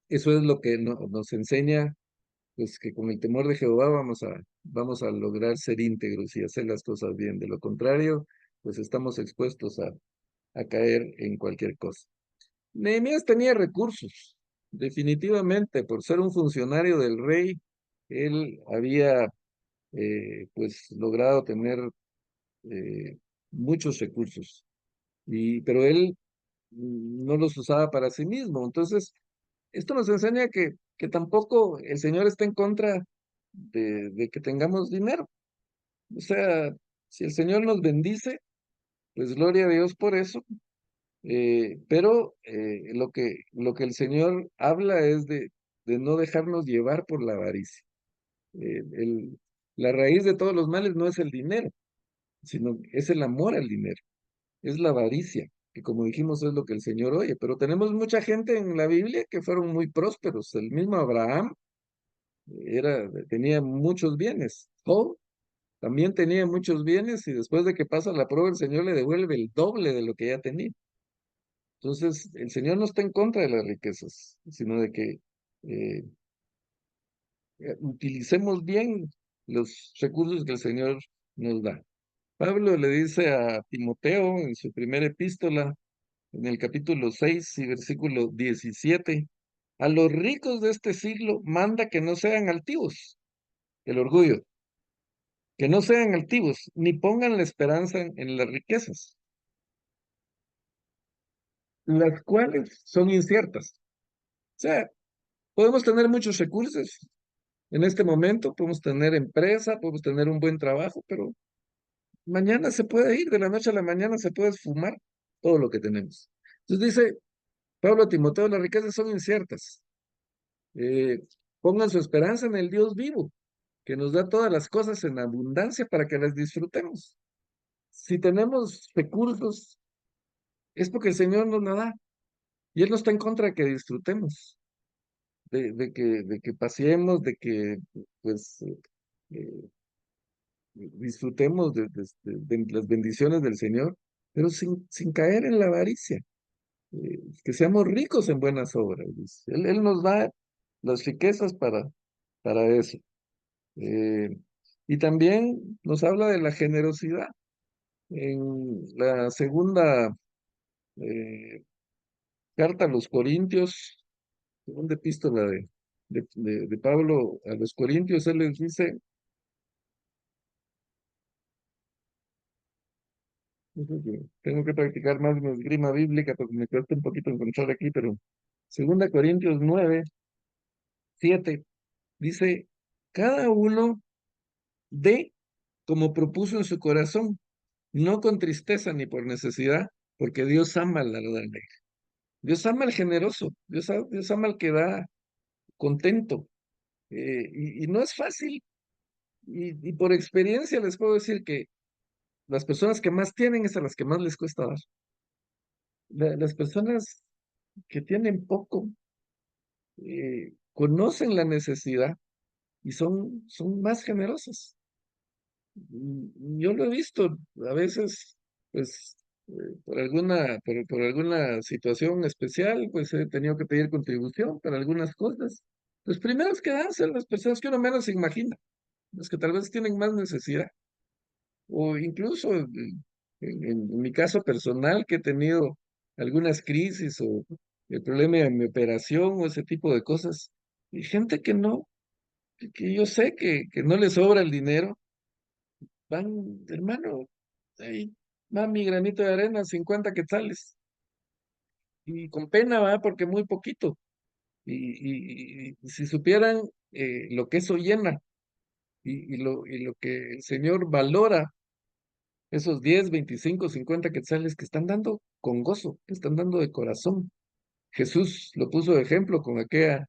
eso es lo que nos enseña, pues que con el temor de Jehová vamos a lograr ser íntegros y hacer las cosas bien. De lo contrario, pues estamos expuestos a caer en cualquier cosa. Nehemías tenía recursos, definitivamente, por ser un funcionario del rey, él había pues logrado tener eh, muchos recursos, pero él no los usaba para sí mismo. Entonces, esto nos enseña que tampoco el Señor está en contra de que tengamos dinero. O sea, si el Señor nos bendice, pues gloria a Dios por eso. Pero lo que el Señor habla es de no dejarnos llevar por la avaricia. Eh, el- la raíz de todos los males no es el dinero, sino es el amor al dinero, es la avaricia, que como dijimos es lo que el Señor oye. Pero tenemos mucha gente en la Biblia que fueron muy prósperos. El mismo Abraham tenía muchos bienes. Job también tenía muchos bienes y después de que pasa la prueba, el Señor le devuelve el doble de lo que ya tenía. Entonces, el Señor no está en contra de las riquezas, sino de que eh, utilicemos bien los recursos que el Señor nos da. Pablo le dice a Timoteo en su primera epístola, en el capítulo 6 y versículo 17, a los ricos de este siglo manda que no sean altivos, el orgullo, que no sean altivos, ni pongan la esperanza en las riquezas, las cuales son inciertas. O sea, podemos tener muchos recursos en este momento, podemos tener empresa, podemos tener un buen trabajo, pero mañana se puede ir, de la noche a la mañana se puede esfumar todo lo que tenemos. Entonces dice Pablo a Timoteo, las riquezas son inciertas. Eh, Pongan su esperanza en el Dios vivo, que nos da todas las cosas en abundancia para que las disfrutemos. Si tenemos recursos, es porque el Señor nos la da. Y Él no está en contra de que disfrutemos, de que paseemos, de que pues eh, disfrutemos de las bendiciones del Señor, pero sin caer en la avaricia, que seamos ricos en buenas obras. Dice. Él nos da las riquezas para eso. Eh, y también nos habla de la generosidad. En la segunda eh, carta a los Corintios, segunda epístola de Pablo a los Corintios, él les dice, dice que tengo que practicar más mi esgrima bíblica porque me cuesta un poquito encontrar aquí, pero segunda Corintios 9:7 dice, cada uno dé como propuso en su corazón, no con tristeza ni por necesidad, porque Dios ama al dador. Dios ama al generoso, Dios ama al que da contento. Y no es fácil. Y por experiencia les puedo decir que las personas que más tienen es a las que más les cuesta dar. Las personas que tienen poco conocen la necesidad y son más generosas. Yo lo he visto a veces, pues, por alguna situación especial, pues he tenido que pedir contribución para algunas cosas. Los primeros que dan son las personas que uno menos se imagina, los que tal vez tienen más necesidad. O incluso en mi caso personal, que he tenido algunas crisis o el problema de mi operación o ese tipo de cosas, y gente que no, que yo sé que no le sobra el dinero, van, hermano, ahí va mi granito de arena, 50 quetzales, y con pena va porque muy poquito, y si supieran lo que eso llena y lo que el Señor valora esos 10, 25, 50 quetzales que están dando con gozo, que están dando de corazón. Jesús lo puso de ejemplo con aquella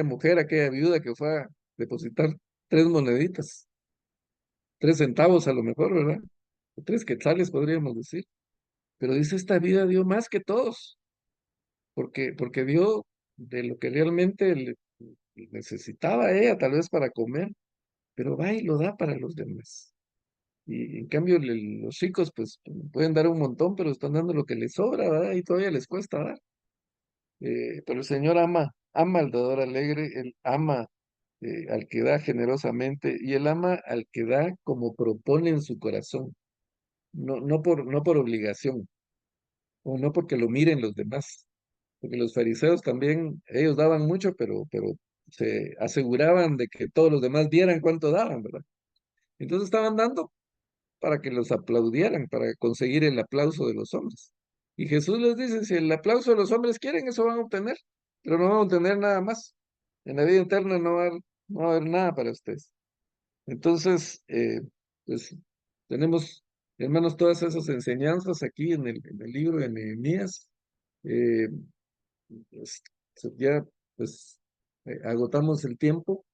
mujer, aquella viuda que fue a depositar 3 moneditas, 3 centavos a lo mejor, ¿verdad? O 3 quetzales podríamos decir. Pero dice, esta vida dio más que todos, porque dio de lo que realmente necesitaba ella, tal vez para comer, pero va y lo da para los demás. Y en cambio, los chicos, pues, pueden dar un montón, pero están dando lo que les sobra, ¿verdad? Y todavía les cuesta dar. Pero el Señor ama al dador alegre, Él ama al que da generosamente y Él ama al que da como propone en su corazón, no por obligación, o no porque lo miren los demás. Porque los fariseos también, ellos daban mucho, pero se aseguraban de que todos los demás vieran cuánto daban, ¿verdad? Entonces estaban dando para que los aplaudieran, para conseguir el aplauso de los hombres. Y Jesús les dice, si el aplauso de los hombres quieren, eso van a obtener, pero no van a obtener nada más. En la vida eterna no va a haber nada para ustedes. Entonces, pues tenemos, hermanos, todas esas enseñanzas aquí en el libro de Nehemías. Eh, pues, ya, pues, agotamos el tiempo,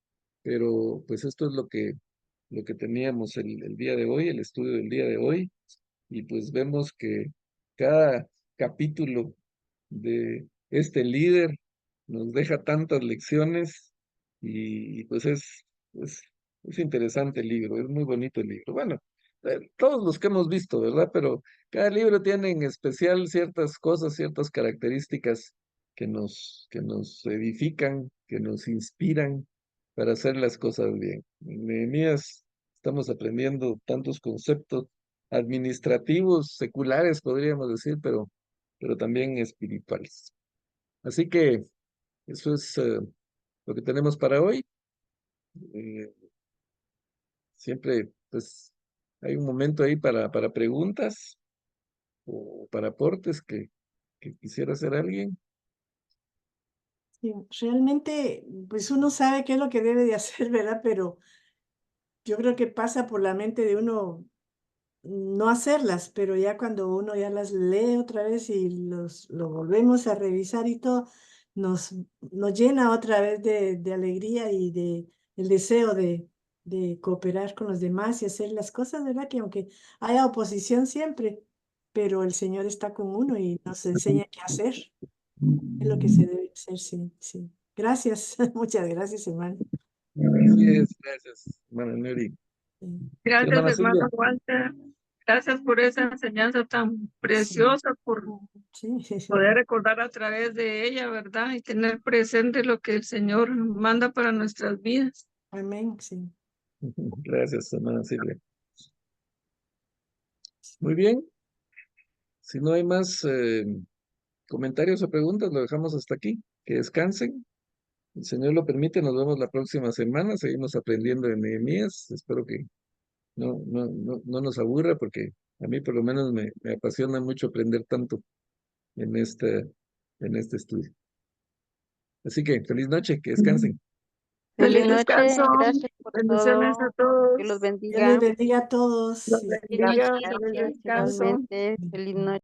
pero pues esto es lo que teníamos el día de hoy, el estudio del día de hoy, y pues vemos que cada capítulo de este líder nos deja tantas lecciones y pues es, es interesante el libro, es muy bonito el libro. Bueno, todos los que hemos visto, ¿verdad? Pero cada libro tiene en especial ciertas cosas, ciertas características que nos edifican, que nos inspiran para hacer las cosas bien. En Nehemías estamos aprendiendo tantos conceptos administrativos, seculares, podríamos decir, pero también espirituales. Así que eso es lo que tenemos para hoy. Eh, Siempre, pues, hay un momento ahí para preguntas o para aportes que quisiera hacer alguien. Sí, realmente, pues uno sabe qué es lo que debe de hacer, ¿verdad? Pero yo creo que pasa por la mente de uno no hacerlas, pero ya cuando uno ya las lee otra vez y lo volvemos a revisar y todo, nos llena otra vez de alegría y de el deseo de cooperar con los demás y hacer las cosas, ¿verdad? Que aunque haya oposición siempre, pero el Señor está con uno y nos enseña qué hacer. Es lo que se debe hacer, sí, sí. Gracias, muchas gracias, hermano. Así es, gracias, hermana Neri. Sí, Sí, Gracias, hermana Silvia. hermano Walter. Gracias por esa enseñanza tan preciosa, por sí, poder recordar a través de ella, ¿verdad? Y tener presente lo que el Señor manda para nuestras vidas. amén, sí. Gracias, hermana Silvia. Muy bien. Si no hay más comentarios o preguntas, lo dejamos hasta aquí. Que descansen. El Señor lo permite, nos vemos la próxima semana. Seguimos aprendiendo de Nehemías. Espero que no nos aburra porque a mí por lo menos me apasiona mucho aprender tanto en este estudio. Así que feliz noche, que descansen. Feliz Feliz noche, descanso. gracias por Bendiciones a todo. todos. Dios los Dios les bendiga. bendiga a todos. Los Sí, bendiga. Feliz Gracias descanso. igualmente. Feliz noche.